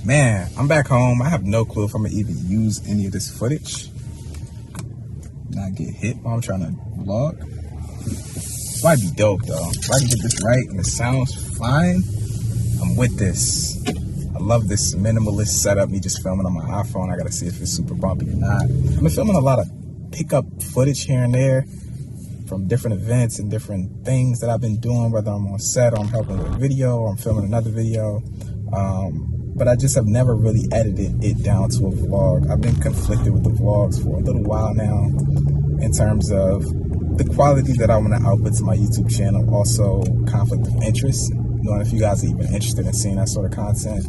Man, I'm back home. I have no clue if I'm gonna even use any of this footage. Not get hit while I'm trying to vlog. This might be dope though. If I can get this right and it sounds fine, I'm with this. I love this minimalist setup, me just filming on my iPhone. I gotta see if it's super bumpy or not. I've been filming a lot of pickup footage here and there from different events and different things that I've been doing, whether I'm on set or I'm helping with a video or I'm filming another video. But I just have never really edited it down to a vlog. I've been conflicted with the vlogs for a little while now in terms of the quality that I want to output to my YouTube channel, also conflict of interest, knowing if you guys are even interested in seeing that sort of content.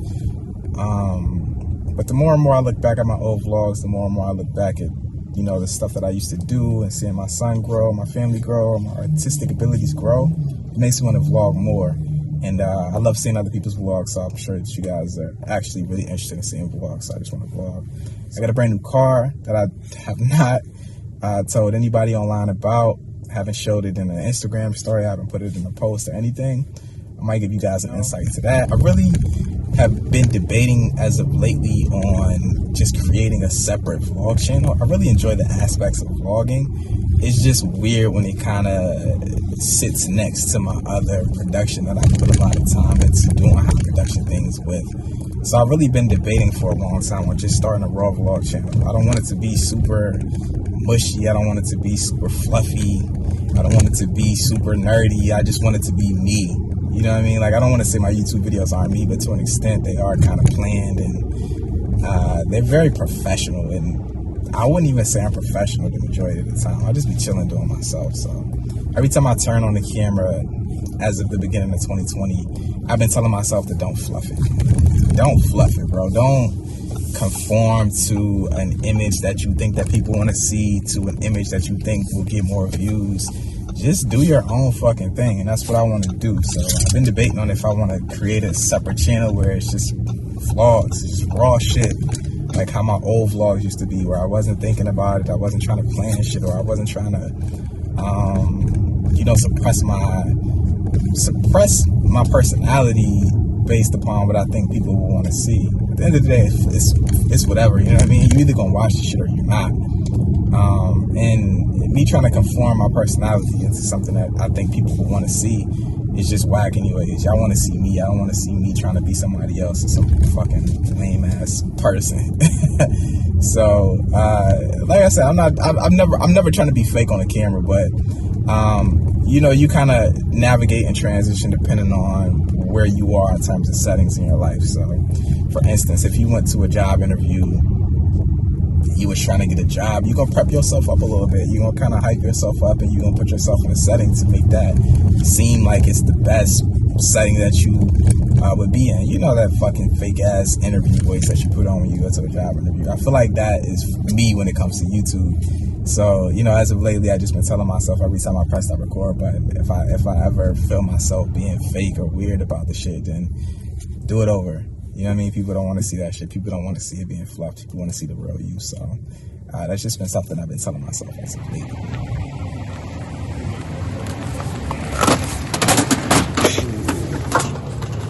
But the more and more I look back at my old vlogs, the more and more I look back at, you know, the stuff that I used to do and seeing my son grow, my family grow, my artistic abilities grow, it makes me want to vlog more. And I love seeing other people's vlogs, so I'm sure that you guys are actually really interested in seeing vlogs, so I just want to vlog. I got a brand new car that I have not told anybody online about. I haven't showed it in an Instagram story. I haven't put it in a post or anything. I might give you guys an insight to that. I really have been debating as of lately on just creating a separate vlog channel. I really enjoy the aspects of vlogging. It's just weird when it kind of sits next to my other production that I put a lot of time into doing high production things with. So I've really been debating for a long time on just starting a raw vlog channel. I don't want it to be super mushy. I don't want it to be super fluffy. I don't want it to be super nerdy. I just want it to be me. You know what I mean? Like, I don't want to say my YouTube videos aren't me, but to an extent they are kind of planned and they're very professional. And I wouldn't even say I'm professional the majority of the time. I'll just be chilling doing myself. So every time I turn on the camera, as of the beginning of 2020, I've been telling myself to don't fluff it. Don't fluff it, bro. Don't conform to an image that you think that people want to see, to an image that you think will get more views. Just do your own fucking thing, and that's what I want to do. So I've been debating on if I want to create a separate channel where it's just vlogs, it's just raw shit, like how my old vlogs used to be, where I wasn't thinking about it, I wasn't trying to plan shit, or I wasn't trying to, you know, suppress my personality based upon what I think people will want to see. At the end of the day, it's whatever, you know what I mean? You're either gonna watch the shit or you're not. And me trying to conform my personality into something that I think people will want to see is just whack anyways. Y'all want to see me. I don't want to see me trying to be somebody else or some fucking lame ass person. So, like I said, I'm never trying to be fake on the camera, but, you know, you kind of navigate and transition depending on where you are in terms of settings in your life. So, for instance, if you went to a job interview, you was trying to get a job, you're going to prep yourself up a little bit. You're going to kind of hype yourself up, and you're going to put yourself in a setting to make that seem like it's the best setting that you would be in. You know, that fucking fake ass interview voice that you put on when you go to a job interview. I feel like that is me when it comes to YouTube. So, you know, as of lately, I've just been telling myself every time I press that record button, if I ever feel myself being fake or weird about the shit, then do it over. You know what I mean? People don't want to see that shit. People don't want to see it being fluffed. People want to see the real you. So that's just been something I've been telling myself as of late.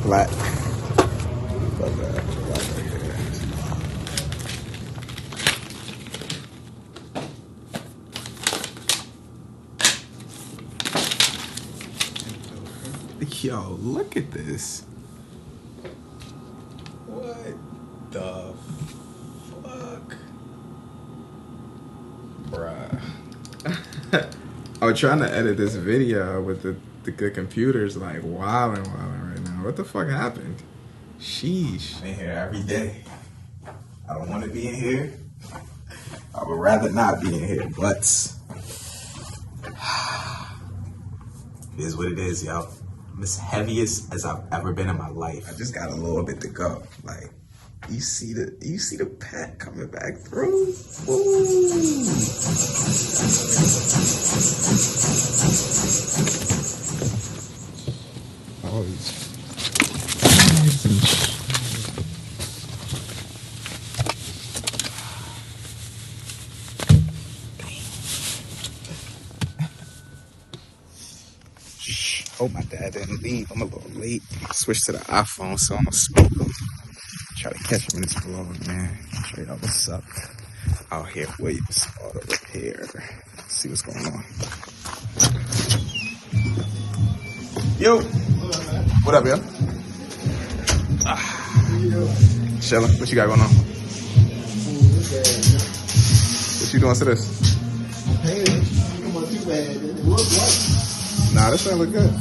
Black. Yo, look at this. What the fuck? Bruh. I was trying to edit this video with the computer's like wilding right now. What the fuck happened? Sheesh. I'm in here every day. I don't want to be in here. I would rather not be in here, but it is what it is, yo. I'm as heaviest as I've ever been in my life. I just got a little bit to go. Like, you see the pet coming back through? Ooh. All these. Hope my dad didn't leave. I'm a little late. Switch to the iPhone, so I'm gonna smoke him. Try to catch him in this vlog, man. Show y'all what's up out here. Williams Auto Repair. Let's see what's going on. Yo. What up, yo? Chillin'. What you got going on? What you doing to this? Nah, this thing look good.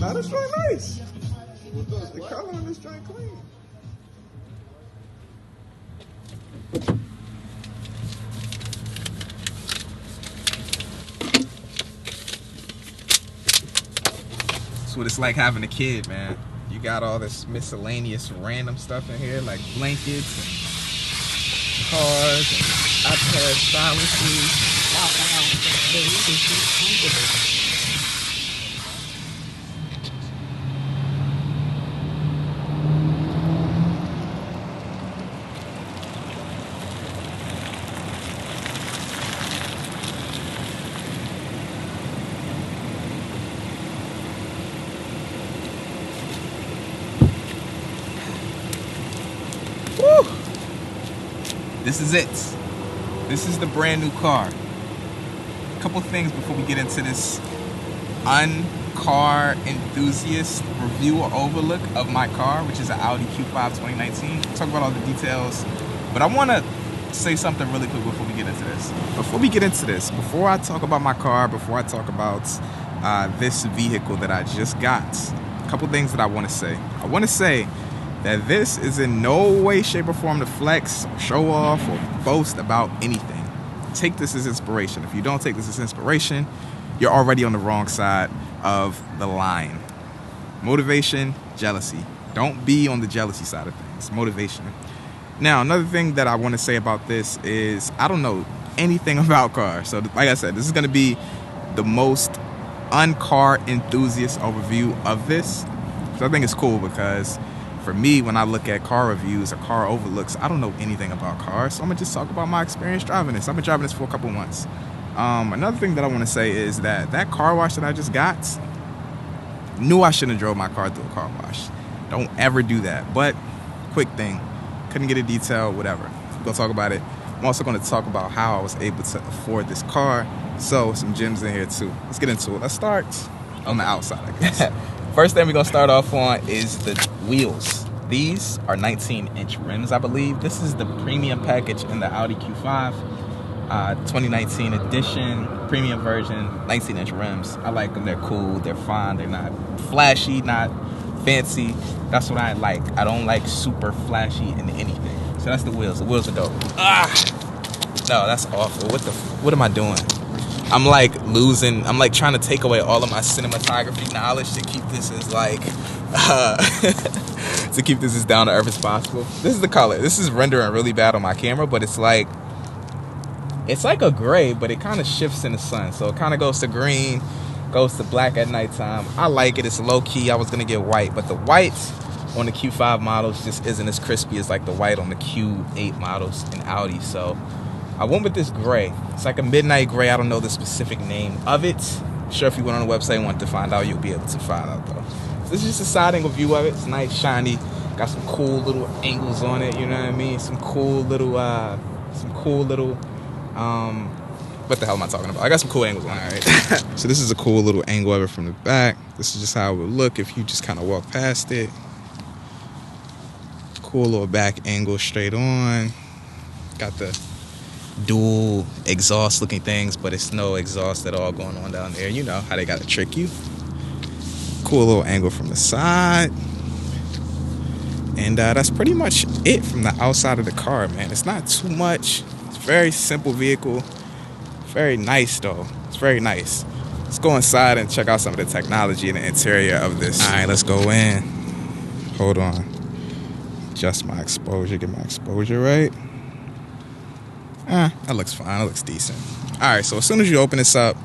Nah, this really nice. The color on this joint clean. That's what it's like having a kid, man. You got all this miscellaneous random stuff in here, like blankets and cars and iPad silencers. Woo! This is it. This is the brand new car. A couple things before we get into this car enthusiast review or overlook of my car, which is an Audi Q5 2019. We'll talk about all the details, but I want to say something really quick before we get into this. Before I talk about my car, before I talk about this vehicle that I just got, a couple things that I want to say. I want to say that this is in no way, shape, or form to flex, or show off, or boast about anything. Take this as inspiration. If you don't take this as inspiration, you're already on the wrong side of the line. Motivation, jealousy. Don't be on the jealousy side of things. Motivation. Now, another thing that I want to say about this is I don't know anything about cars. So, like I said, this is going to be the most un-car enthusiast overview of this. So I think it's cool because for me, when I look at car reviews or car overlooks, I don't know anything about cars. So I'm going to just talk about my experience driving this. I've been driving this for a couple months. Another thing that I want to say is that car wash that I just got, knew I shouldn't have drove my car through a car wash. Don't ever do that. But, quick thing, couldn't get a detail, whatever. We're going to talk about it. I'm also going to talk about how I was able to afford this car. So, some gems in here too. Let's get into it. Let's start on the outside, I guess. First thing we're going to start off on is the wheels. These are 19-inch rims, I believe. This is the premium package in the Audi Q5. 2019 edition, premium version, 19-inch rims. I like them. They're cool. They're fine. They're not flashy, not fancy. That's what I like. I don't like super flashy in anything. So that's the wheels. The wheels are dope. No, that's awful. What am I doing? I'm like trying to take away all of my cinematography knowledge to keep this as like to keep this as down to earth as possible. This is the color. This is rendering really bad on my camera, but it's like a gray, but it kind of shifts in the sun. So it kind of goes to green, goes to black at nighttime. I like it. It's low key. I was gonna get white, but the white on the Q5 models just isn't as crispy as like the white on the Q8 models in Audi. So I went with this gray. It's like a midnight gray. I don't know the specific name of it. I'm sure if you went on the website and wanted to find out, you'll be able to find out though. So this is just a side angle view of it. It's nice, shiny. Got some cool little angles on it. You know what I mean? Some cool little, what the hell am I talking about? I got some cool angles on it. All right. So this is a cool little angle of it from the back. This is just how it would look if you just kind of walk past it. Cool little back angle straight on. Got the dual exhaust looking things, but it's no exhaust at all going on down there. You know how they gotta trick you. Cool little angle from the side. And that's pretty much it from the outside of the car, man. It's not too much. It's a very simple vehicle. Very nice though. It's very nice. Let's go inside and check out some of the technology in the interior of this. All right, let's go in. Hold on. Adjust my exposure, get my exposure right. That looks fine. That looks decent. All right, so as soon as you open this up,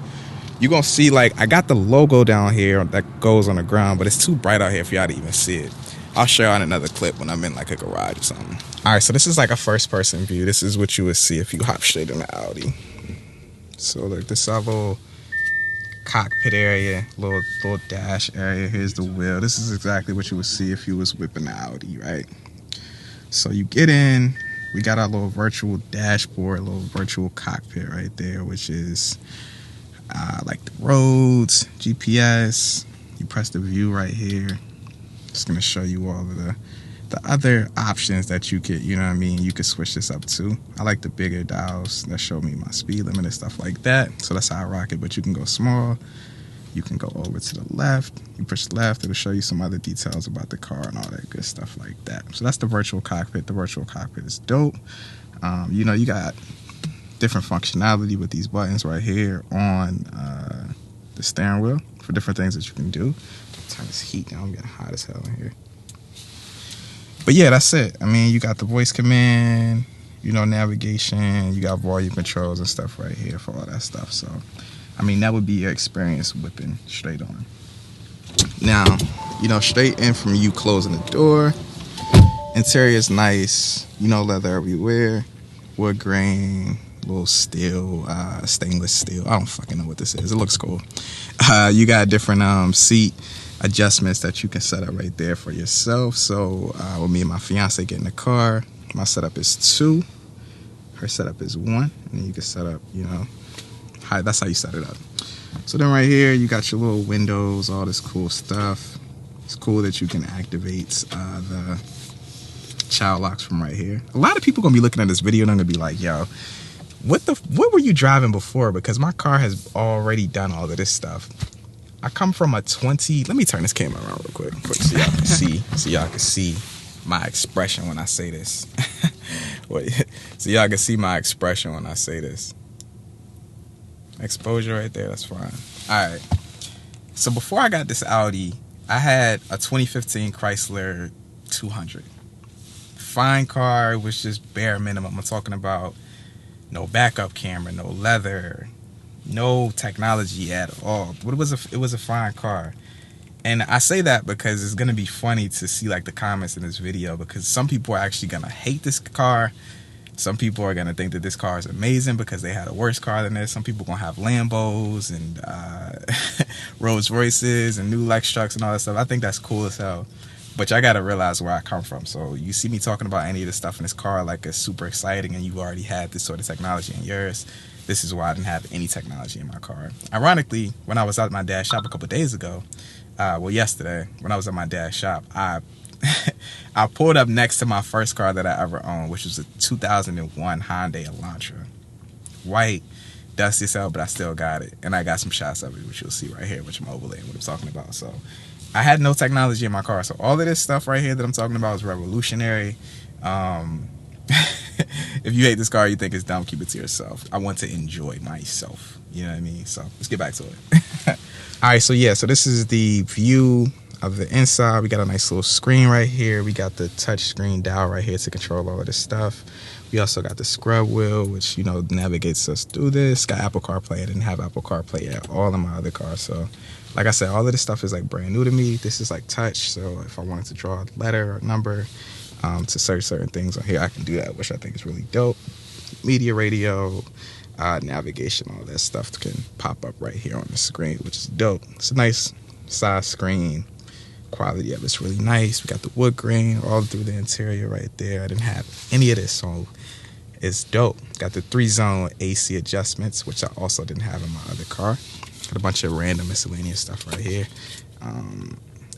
you're going to see, like, I got the logo down here that goes on the ground, but it's too bright out here for y'all to even see it. I'll show y'all in another clip when I'm in, like, a garage or something. All right, so this is, like, a first-person view. This is what you would see if you hop straight in the Audi. So, look, this is our little cockpit area, little dash area. Here's the wheel. This is exactly what you would see if you was whipping the Audi, right? So you get in, we got our little virtual dashboard, little virtual cockpit right there, which is like the roads, GPS. You press the view right here. It's gonna show you all of the other options that you could, you know what I mean, you could switch this up to. I like the bigger dials that show me my speed limit and stuff like that. So that's how I rock it, but you can go small. You can go over to the left. You push left, it'll show you some other details about the car and all that good stuff like that. So that's the virtual cockpit. The virtual cockpit is dope. You know, you got different functionality with these buttons right here on the steering wheel for different things that you can do. Turn this heat down, I'm getting hot as hell in here. But yeah, that's it. I mean, you got the voice command, you know, navigation, you got volume controls and stuff right here for all that stuff. So, I mean, that would be your experience whipping straight on. Now, you know, straight in from you closing the door. Interior is nice, you know, leather everywhere, wood grain, little steel, stainless steel. I don't fucking know what this is. It looks cool. You got different seat adjustments that you can set up right there for yourself. So with me and my fiance get in the car, my setup is 2, her setup is 1, and then you can set up, you know, that's how you set it up. So then right here you got your little windows, all this cool stuff. It's cool that you can activate the child locks from right here. A lot of people gonna be looking at this video and I'm gonna be like, yo, what were you driving before? Because my car has already done all of this stuff. I come from a 20. Let me turn this camera around real quick so y'all can see. So y'all can see my expression when I say this. So y'all can see my expression when I say this. Exposure right there. That's fine. All right. So before I got this Audi, I had a 2015 Chrysler 200. Fine car. It was just bare minimum. I'm talking about no backup camera, no leather, no technology at all. But it was a fine car. And I say that because it's going to be funny to see like the comments in this video, because some people are actually going to hate this car. Some people are going to think that this car is amazing because they had a worse car than this. Some people are going to have Lambos and Rolls Royces and new Lex trucks and all that stuff. I think that's cool as hell. But y'all got to realize where I come from. So you see me talking about any of this stuff in this car like it's super exciting and you've already had this sort of technology in yours. This is why I didn't have any technology in my car. Ironically, when I was at my dad's shop a couple days ago, yesterday, when I was at my dad's shop, I pulled up next to my first car that I ever owned, which was a 2001 Hyundai Elantra. White, dusty as hell, but I still got it. And I got some shots of it, which you'll see right here, which I'm overlaying what I'm talking about. So I had no technology in my car. So all of this stuff right here that I'm talking about is revolutionary. If you hate this car, you think it's dumb, keep it to yourself. I want to enjoy myself. You know what I mean? So let's get back to it. All right, so yeah, so this is the view of the inside. We got a nice little screen right here. We got the touch screen dial right here to control all of this stuff. We also got the scrub wheel, which, you know, navigates us through this. Got Apple CarPlay. I didn't have Apple CarPlay at all in my other car. So like I said, all of this stuff is like brand new to me. This is like touch. So if I wanted to draw a letter or a number to search certain things on here, I can do that, which I think is really dope. Media, radio, navigation, all that stuff can pop up right here on the screen, which is dope. It's a nice size screen. Quality of it's really nice. We got the wood grain all through the interior right there. I didn't have any of this, so it's dope. Got the 3-zone AC adjustments, which I also didn't have in my other car. Got a bunch of random miscellaneous stuff right here.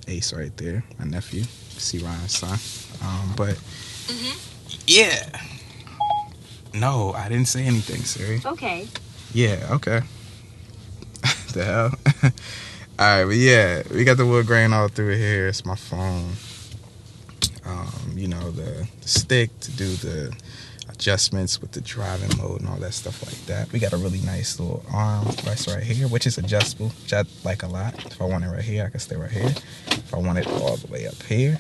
Ace right there, my nephew. See Ryan's son. Yeah. No, I didn't say anything, Siri. Okay. Yeah, okay. The hell? Alright, but yeah, we got the wood grain all through here. It's my phone. You know, the stick to do the adjustments with the driving mode and all that stuff like that. We got a really nice little arm rest right here, which is adjustable, which I like a lot. If I want it right here, I can stay right here. If I want it all the way up here,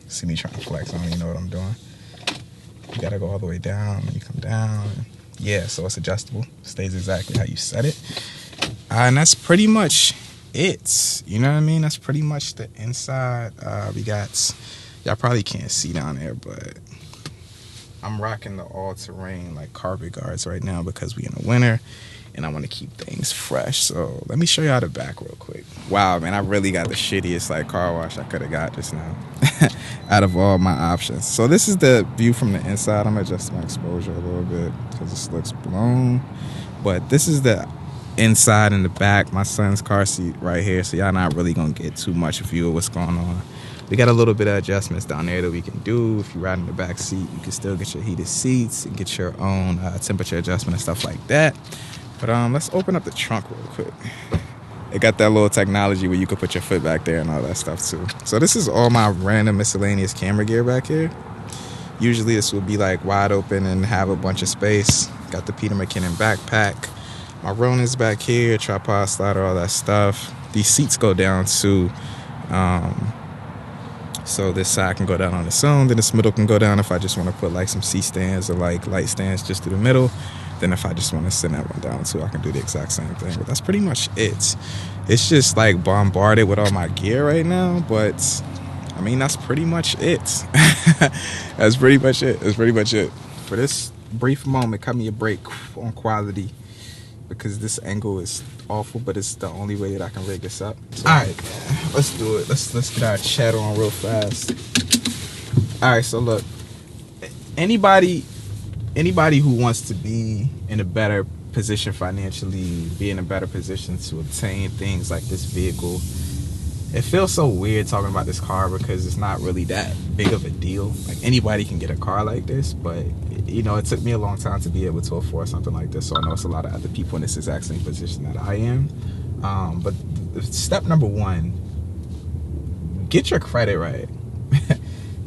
see me trying to flex, I don't even know what I'm doing. You gotta go all the way down, and you come down. Yeah, so it's adjustable. Stays exactly how you set it. And that's pretty much it. You know what I mean? That's pretty much the inside. We got, y'all probably can't see down there, but I'm rocking the all-terrain like carpet guards right now because we in the winter. and I want to keep things fresh. So let me show y'all the back real quick. Wow, man, I really got the shittiest like car wash I could have got just now out of all my options. So this is the view from the inside. I'm gonna adjust my exposure a little bit because this looks blown, but this is the inside and the back. My son's car seat right here, so y'all not really gonna get too much view of what's going on. We got a little bit of adjustments down there that we can do. If you ride in the back seat, you can still get your heated seats and get your own temperature adjustment and stuff like that. But let's open up the trunk real quick. It got that little technology where you can put your foot back there and all that stuff too. So this is all my random miscellaneous camera gear back here. Usually this would be like wide open and have a bunch of space. Got the Peter McKinnon backpack. My Ronin's back here, tripod slider, all that stuff. These seats go down too. So this side can go down on its own, then this middle can go down if I just want to put like some seat stands or like light stands just through the middle. Then if I just want to send that one down too, I can do the exact same thing. But that's pretty much it. It's just like bombarded with all my gear right now, but I mean, that's pretty much it. That's pretty much it. That's pretty much it. For this brief moment, cut me a break on quality because this angle is awful, but it's the only way that I can rig this up. So, all right, let's do it. Let's get our chat on real fast. All right, so look, anybody who wants to be in a better position financially, be in a better position to obtain things like this vehicle, it feels so weird talking about this car because it's not really that big of a deal. Like anybody can get a car like this, but you know, it took me a long time to be able to afford something like this. So I know it's a lot of other people in this exact same position that I am. But step number one, get your credit right.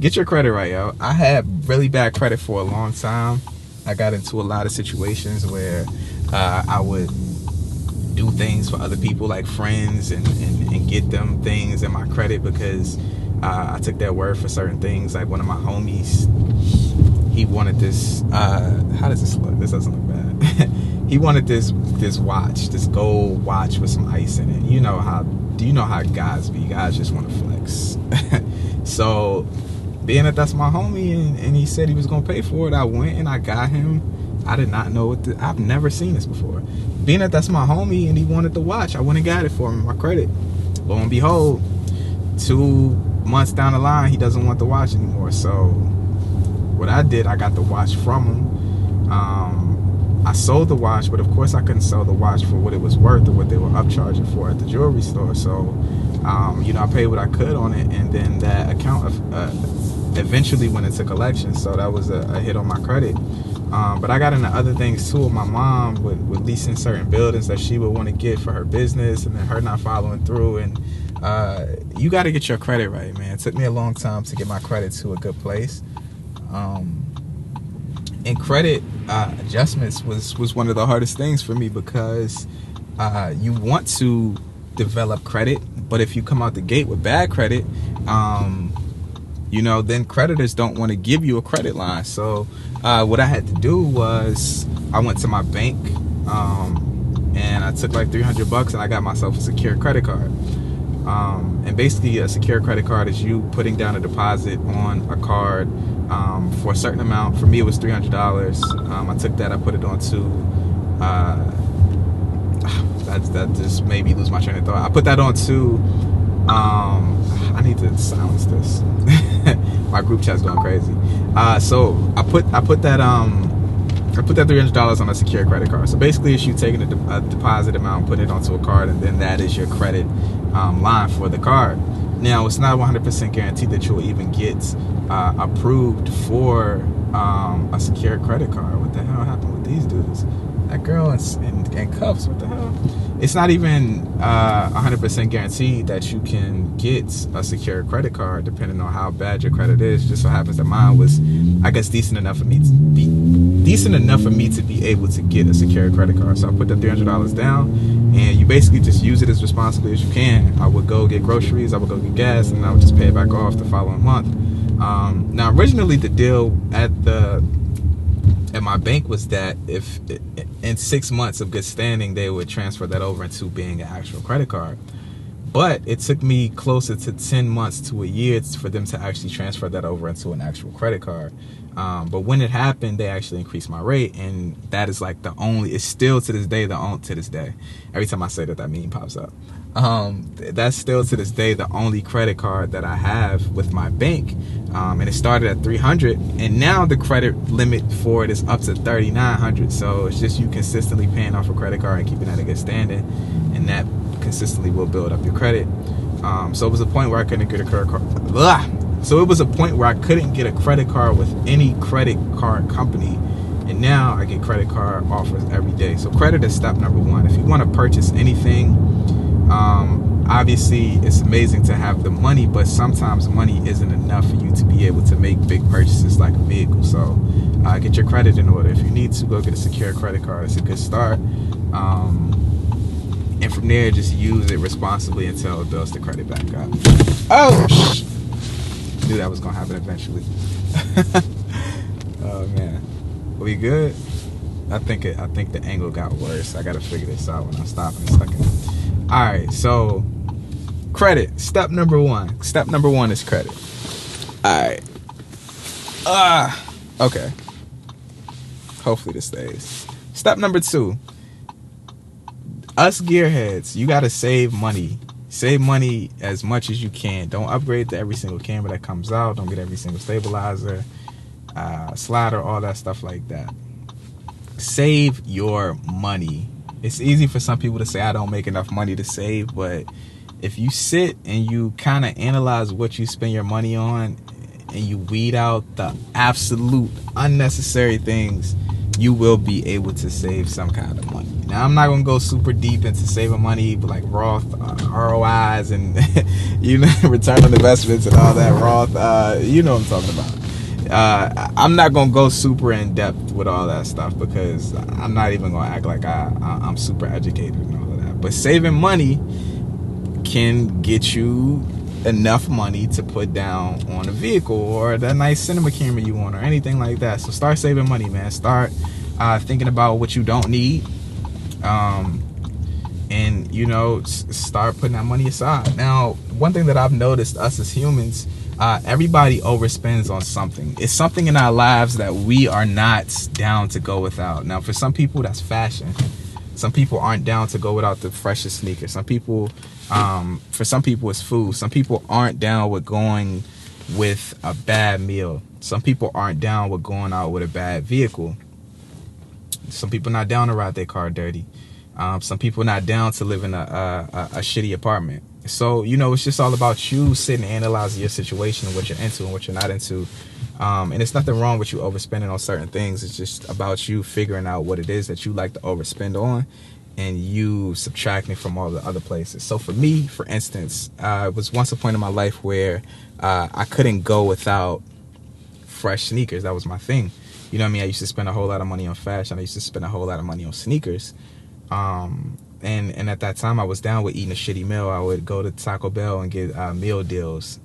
Get your credit right, yo. I had really bad credit for a long time. I got into a lot of situations where I would do things for other people, like friends, and get them things in my credit because I took their word for certain things. Like one of my homies, he wanted this, how does this look? This doesn't look bad. He wanted this watch, this gold watch with some ice in it. You know how guys be? Guys just want to flex. So being that that's my homie and he said he was going to pay for it, I went and I got him. I did not know I've never seen this before. Being that that's my homie and he wanted the watch, I went and got it for him, my credit. Lo and behold, 2 months down the line, he doesn't want the watch anymore. So what I did, I got the watch from him. I sold the watch, but of course I couldn't sell the watch for what it was worth or what they were upcharging for at the jewelry store. So, you know, I paid what I could on it, and then that account eventually went into collection. So that was a hit on my credit. But I got into other things too. My mom with leasing certain buildings that she would want to get for her business, and then her not following through. And you got to get your credit right, man. It took me a long time to get my credit to a good place. And credit adjustments was one of the hardest things for me because you want to develop credit, but if you come out the gate with bad credit, you know, then creditors don't want to give you a credit line. So what I had to do was I went to my bank and I took like $300 and I got myself a secure credit card. And basically a secure credit card is you putting down a deposit on a card for a certain amount. For me, it was $300. I took that, I put it onto, that just made me lose my train of thought. I put that onto, I need to silence this. My group chat's going crazy. So I put that $300 on a secure credit card. So basically it's you taking a deposit amount, putting it onto a card, and then that is your credit line for the card. Now, it's not 100% guaranteed that you'll even get approved for a secure credit card. What the hell happened with these dudes? That girl in cuffs, what the hell? It's not even 100% guaranteed that you can get a secure credit card depending on how bad your credit is. Just so happens that mine was, I guess, decent enough for me to be able to get a secure credit card. So I put the $300 down, and you basically just use it as responsibly as you can. I would go get groceries, I would go get gas, and I would just pay it back off the following month. Now, originally the deal at my bank was that if in 6 months of good standing, they would transfer that over into being an actual credit card. But it took me closer to 10 months to a year for them to actually transfer that over into an actual credit card. But when it happened, they actually increased my rate, and that is like the only, it's still to this day, every time I say that, that meme pops up. That's still to this day the only credit card that I have with my bank. And it started at 300, and now the credit limit for it is up to 3,900. So it's just you consistently paying off a credit card and keeping that in good standing, and that consistently will build up your credit. So it was a point where I couldn't get a credit card. So it was a point where I couldn't get a credit card with any credit card company, and now I get credit card offers every day. So credit is step number one. If you want to purchase anything, obviously it's amazing to have the money, but sometimes money isn't enough for you to be able to make big purchases like a vehicle. So get your credit in order. If you need to, go get a secure credit card. It's a good start. And from there, just use it responsibly until it builds the credit back up. Oh, knew that was gonna happen eventually. Oh man, we good? I think the angle got worse. I gotta figure this out when I stop in a second. All right, so credit. Step number one. Step number one is credit. All right. Okay. Hopefully this stays. Step number two. Us gearheads, you gotta save money. Save money as much as you can. Don't upgrade to every single camera that comes out. Don't get every single stabilizer, slider, all that stuff like that. Save your money. It's easy for some people to say, I don't make enough money to save, but if you sit and you kind of analyze what you spend your money on and you weed out the absolute unnecessary things, you will be able to save some kind of money. Now, I'm not going to go super deep into saving money, but like Roth, ROIs, and return on investments and all that Roth, you know what I'm talking about. I'm not going to go super in depth with all that stuff because I'm not even going to act like I'm super educated and all of that. But saving money can get you enough money to put down on a vehicle or that nice cinema camera you want or anything like that. So start saving money, man. Start thinking about what you don't need, and start putting that money aside. Now, one thing that I've noticed, us as humans, everybody overspends on something. It's something in our lives that we are not down to go without. Now, for some people, that's fashion. Some people aren't down to go without the freshest sneakers. Some people, for some people, it's food. Some people aren't down with going with a bad meal. Some people aren't down with going out with a bad vehicle. Some people not down to ride their car dirty. Some people not down to live in a shitty apartment. So, it's just all about you sitting and analyzing your situation and what you're into and what you're not into. And it's nothing wrong with you overspending on certain things. It's just about you figuring out what it is that you like to overspend on and you subtracting from all the other places. So for me, for instance, it was once a point in my life where I couldn't go without fresh sneakers. That was my thing. You know what I mean? I used to spend a whole lot of money on fashion. I used to spend a whole lot of money on sneakers. And at that time, I was down with eating a shitty meal. I would go to Taco Bell and get meal deals.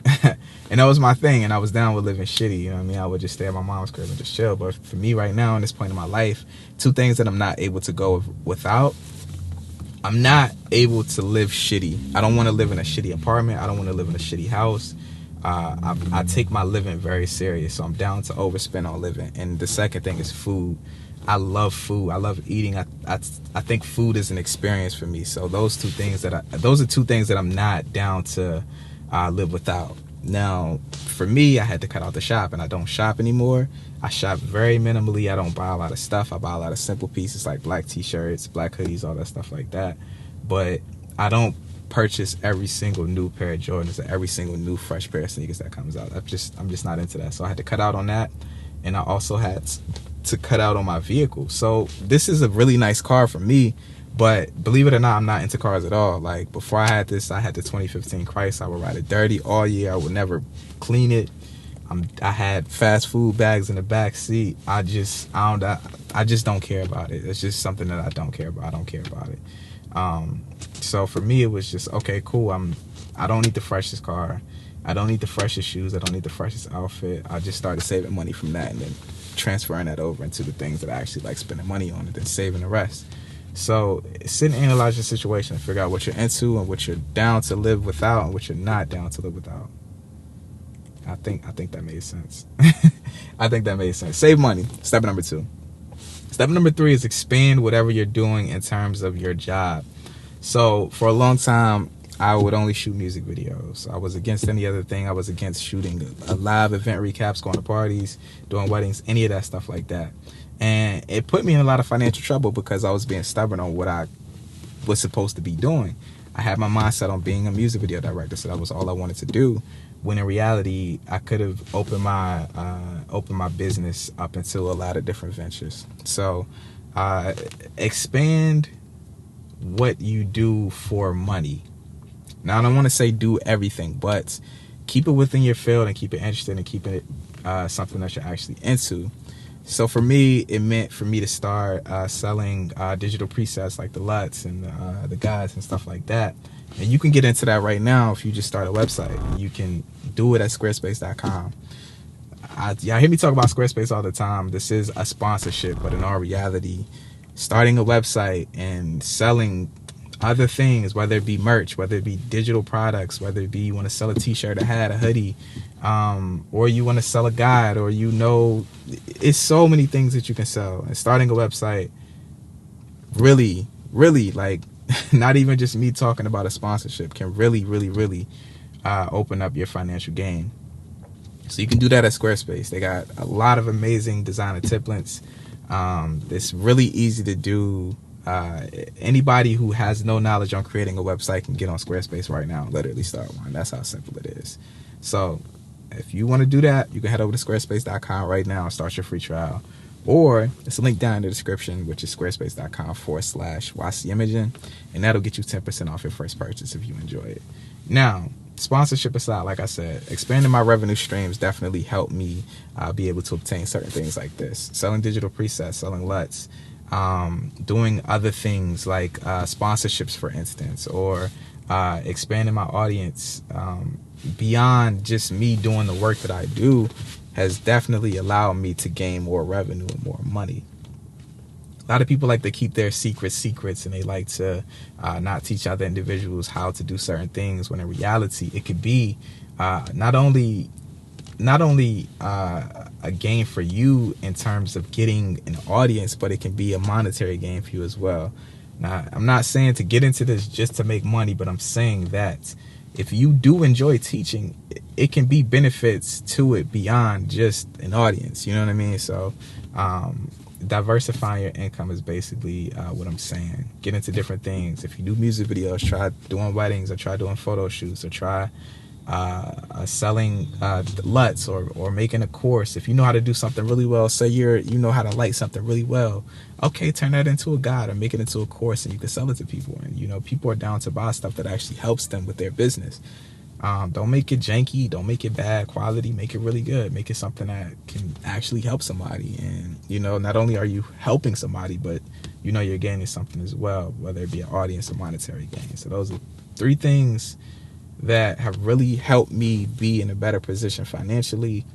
And that was my thing. And I was down with living shitty. You know what I mean? I would just stay at my mom's crib and just chill. But for me right now, in this point in my life, two things that I'm not able to go without. I'm not able to live shitty. I don't want to live in a shitty apartment. I don't want to live in a shitty house. I take my living very serious. So I'm down to overspend on living. And the second thing is food. I love food. I love eating. I think food is an experience for me. So those are two things that I'm not down to live without. Now, for me, I had to cut out the shop, and I don't shop anymore. I shop very minimally. I don't buy a lot of stuff. I buy a lot of simple pieces like black t-shirts, black hoodies, all that stuff like that. But I don't purchase every single new pair of Jordans or every single new fresh pair of sneakers that comes out. I'm just not into that. So I had to cut out on that, and I also had to cut out on my vehicle. So this is a really nice car for me, but believe it or not, I'm not into cars at all. Like before I had this, I had the 2015 Chrysler. I would ride it dirty all year. I would never clean it. I had fast food bags in the back seat. I just don't care about it. It's just something that I don't care about. I don't care about it. So for me, it was just, okay, cool. I don't need the freshest car. I don't need the freshest shoes. I don't need the freshest outfit. I just started saving money from that and then transferring that over into the things that I actually like spending money on and then saving the rest. So sit and analyze your situation and figure out what you're into and what you're down to live without and what you're not down to live without. I think that made sense. I think that made sense. Save money. Step number 2. Step number 3 is expand whatever you're doing in terms of your job. So for a long time, I would only shoot music videos. I was against any other thing. I was against shooting a live event recaps, going to parties, doing weddings, any of that stuff like that. And it put me in a lot of financial trouble because I was being stubborn on what I was supposed to be doing. I had my mindset on being a music video director, so that was all I wanted to do. When in reality, I could have opened my business up into a lot of different ventures. So expand what you do for money. Now, I don't want to say do everything, but keep it within your field and keep it interesting and keep it something that you're actually into. So for me, it meant for me to start selling digital presets like the LUTS and the guides and stuff like that. And you can get into that right now if you just start a website. You can do it at squarespace.com. Y'all hear me talk about Squarespace all the time. This is a sponsorship, but in all reality, starting a website and selling other things, whether it be merch, whether it be digital products, whether it be you want to sell a t-shirt, a hat, a hoodie, or you want to sell a guide, or it's so many things that you can sell. And starting a website really, like, not even just me talking about a sponsorship, can really open up your financial game. So you can do that at Squarespace. They got a lot of amazing designer templates. It's really easy to do. Anybody who has no knowledge on creating a website can get on Squarespace right now and literally start one. That's how simple it is. So if you want to do that, you can head over to squarespace.com right now and start your free trial. Or it's a link down in the description, which is squarespace.com/YCImaging, and that'll get you 10% off your first purchase if you enjoy it. Now, sponsorship aside, like I said, expanding my revenue streams definitely helped me be able to obtain certain things like this. Selling digital presets, selling LUTs, doing other things like sponsorships, for instance, or expanding my audience beyond just me doing the work that I do has definitely allowed me to gain more revenue and more money. A lot of people like to keep their secrets, and they like to not teach other individuals how to do certain things, when in reality, it could be not only a gain for you in terms of getting an audience, but it can be a monetary gain for you as well. Now, I'm not saying to get into this just to make money, but I'm saying that if you do enjoy teaching, it can be benefits to it beyond just an audience. You know what I mean? So diversifying your income is basically what I'm saying. Get into different things. If you do music videos, try doing weddings, or try doing photo shoots, or try selling LUTs, or making a course. If you know how to do something really well, say you know how to light something really well, okay, turn that into a guide or make it into a course, and you can sell it to people. And people are down to buy stuff that actually helps them with their business. Don't make it janky, don't make it bad quality, make it really good. Make it something that can actually help somebody. And not only are you helping somebody, but you're gaining something as well, whether it be an audience or monetary gain. So those are 3 things that have really helped me be in a better position financially.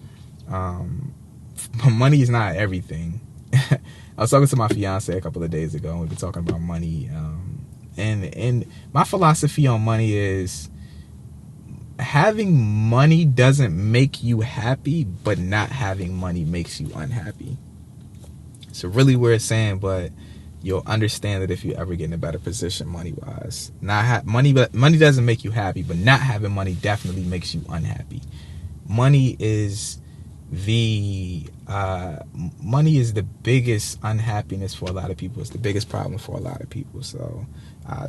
Money is not everything. I was talking to my fiance a couple of days ago, and we were talking about money. And my philosophy on money is having money doesn't make you happy, but not having money makes you unhappy. So really where it's saying, but you'll understand that if you ever get in a better position money-wise. Money doesn't make you happy, but not having money definitely makes you unhappy. Money is the biggest unhappiness for a lot of people. It's the biggest problem for a lot of people. So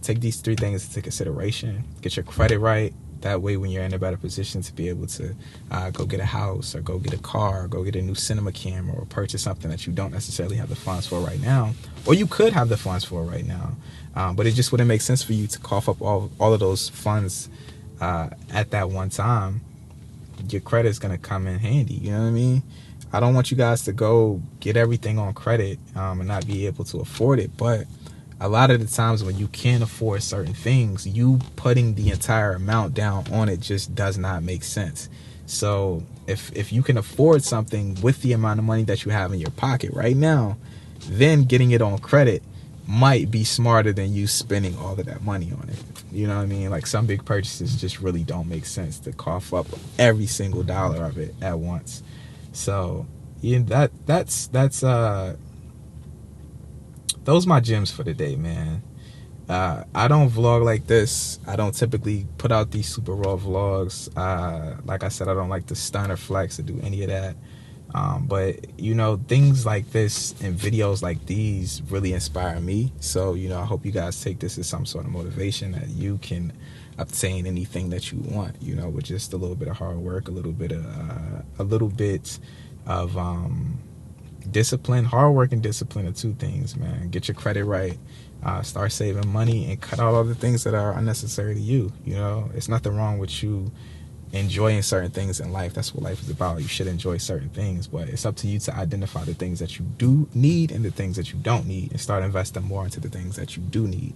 take these 3 things into consideration. Get your credit right. That way, when you're in a better position to be able to go get a house, or go get a car, or go get a new cinema camera, or purchase something that you don't necessarily have the funds for right now, or you could have the funds for right now, but it just wouldn't make sense for you to cough up all of those funds at that one time. Your credit is going to come in handy. You know what I mean? I don't want you guys to go get everything on credit and not be able to afford it, but a lot of the times when you can't afford certain things, you putting the entire amount down on it just does not make sense. So if you can afford something with the amount of money that you have in your pocket right now, then getting it on credit might be smarter than you spending all of that money on it. You know what I mean? Like, some big purchases just really don't make sense to cough up every single dollar of it at once. So yeah, that's those my gems for the day, man. I don't vlog like this. I don't typically put out these super raw vlogs. Like I said, I don't like to stun or flex or do any of that. But, you know, things like this and videos like these really inspire me. So, you know, I hope you guys take this as some sort of motivation that you can obtain anything that you want, you know, with just a little bit of hard work, a little bit of discipline. Hard work and discipline are two things, man. Get your credit right. Start saving money and cut out all the things that are unnecessary to you. You know, it's nothing wrong with you enjoying certain things in life. That's what life is about. You should enjoy certain things, but it's up to you to identify the things that you do need and the things that you don't need, and start investing more into the things that you do need.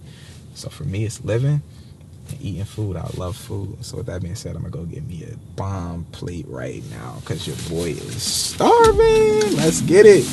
So for me, it's living and eating food. I love food. So with that being said, I'm gonna go get me a bomb plate right now because your boy is starving. Let's get it.